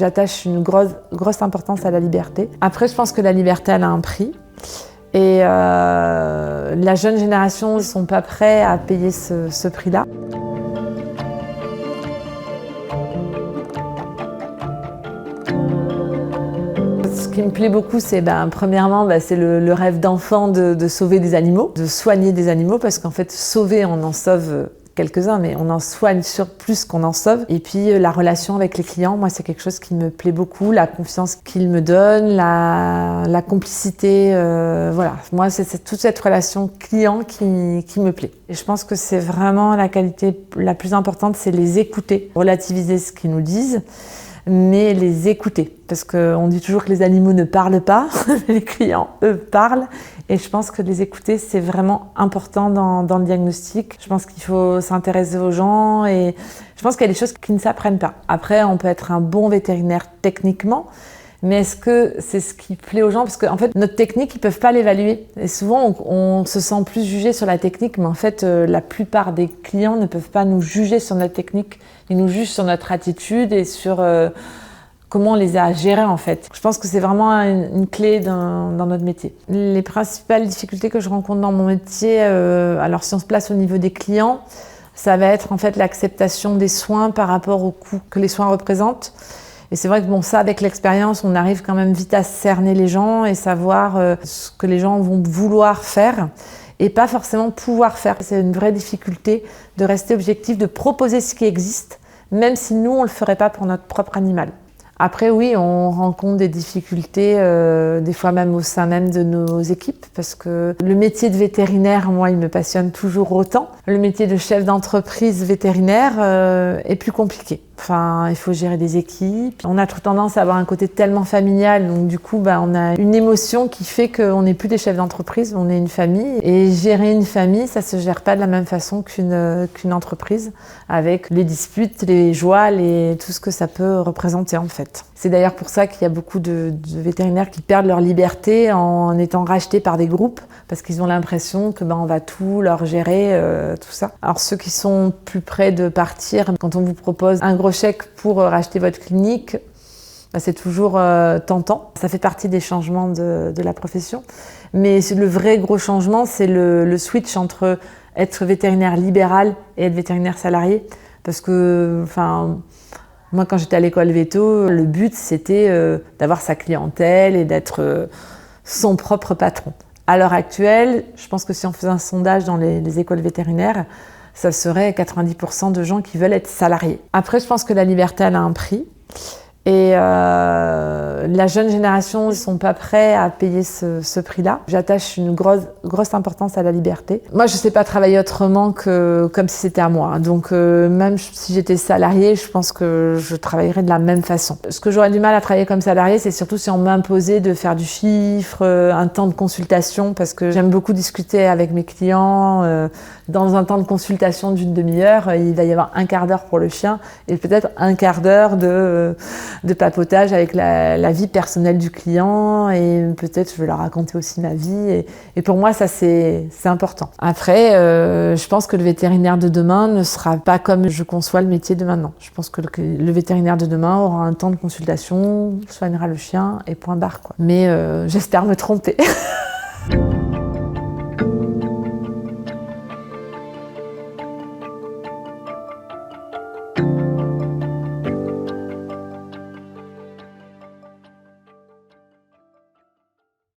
J'attache une grosse importance à la liberté. Après, je pense que la liberté, elle a un prix. Et la jeune génération ne sont pas prêts à payer ce prix-là. Ce qui me plaît beaucoup, c'est premièrement, c'est le rêve d'enfant de sauver des animaux, de soigner des animaux, parce qu'en fait, sauver, on en sauve quelques-uns, mais on en soigne sur plus qu'on en sauve. Et puis la relation avec les clients, moi c'est quelque chose qui me plaît beaucoup, la confiance qu'ils me donnent, la complicité, voilà. Moi c'est toute cette relation client qui me plaît. Et je pense que c'est vraiment la qualité la plus importante, c'est les écouter, relativiser ce qu'ils nous disent, mais les écouter. Parce qu'on dit toujours que les animaux ne parlent pas, les clients, eux, parlent. Et je pense que les écouter, c'est vraiment important dans le diagnostic. Je pense qu'il faut s'intéresser aux gens et je pense qu'il y a des choses qui ne s'apprennent pas. Après, on peut être un bon vétérinaire techniquement, mais est-ce que c'est ce qui plaît aux gens? Parce qu'en fait, notre technique, ils ne peuvent pas l'évaluer. Et souvent, on se sent plus jugé sur la technique, mais en fait, la plupart des clients ne peuvent pas nous juger sur notre technique. Ils nous jugent sur notre attitude et sur comment on les a gérés en fait. Je pense que c'est vraiment une clé dans notre métier. Les principales difficultés que je rencontre dans mon métier, alors si on se place au niveau des clients, ça va être en fait l'acceptation des soins par rapport au coût que les soins représentent. Et c'est vrai que ça avec l'expérience, on arrive quand même vite à cerner les gens et savoir ce que les gens vont vouloir faire et pas forcément pouvoir faire. C'est une vraie difficulté de rester objectif, de proposer ce qui existe, même si nous, on ne le ferait pas pour notre propre animal. Après, oui, on rencontre des difficultés, des fois même au sein même de nos équipes, parce que le métier de vétérinaire, moi, il me passionne toujours autant. Le métier de chef d'entreprise vétérinaire est plus compliqué. Enfin, il faut gérer des équipes. On a trop tendance à avoir un côté tellement familial, donc du coup, on a une émotion qui fait qu'on n'est plus des chefs d'entreprise, on est une famille. Et gérer une famille, ça se gère pas de la même façon qu'une entreprise, avec les disputes, les joies, tout ce que ça peut représenter en fait. C'est d'ailleurs pour ça qu'il y a beaucoup de vétérinaires qui perdent leur liberté en étant rachetés par des groupes, parce qu'ils ont l'impression que on va tout leur gérer, tout ça. Alors ceux qui sont plus près de partir, quand on vous propose un gros chèque pour racheter votre clinique, c'est toujours tentant. Ça fait partie des changements de la profession. Mais le vrai gros changement, c'est le switch entre être vétérinaire libéral et être vétérinaire salarié. Parce que, moi, quand j'étais à l'école véto, le but, c'était d'avoir sa clientèle et d'être son propre patron. À l'heure actuelle, je pense que si on faisait un sondage dans les écoles vétérinaires, ça serait 90% de gens qui veulent être salariés. Après, je pense que la liberté, elle a un prix. Et la jeune génération ne sont pas prêts à payer ce prix-là. J'attache une grosse importance à la liberté. Moi, je ne sais pas travailler autrement que comme si c'était à moi. Donc, même si j'étais salariée, je pense que je travaillerais de la même façon. Ce que j'aurais du mal à travailler comme salariée, c'est surtout si on m'imposait de faire du chiffre, un temps de consultation, parce que j'aime beaucoup discuter avec mes clients. Dans un temps de consultation d'une demi-heure, il va y avoir un quart d'heure pour le chien et peut-être un quart d'heure de papotage avec la vie personnelle du client, et peut-être je vais leur raconter aussi ma vie, et pour moi ça c'est important. Après je pense que le vétérinaire de demain ne sera pas comme je conçois le métier de maintenant. Je pense que le vétérinaire de demain aura un temps de consultation, soignera le chien et point barre quoi. Mais j'espère me tromper.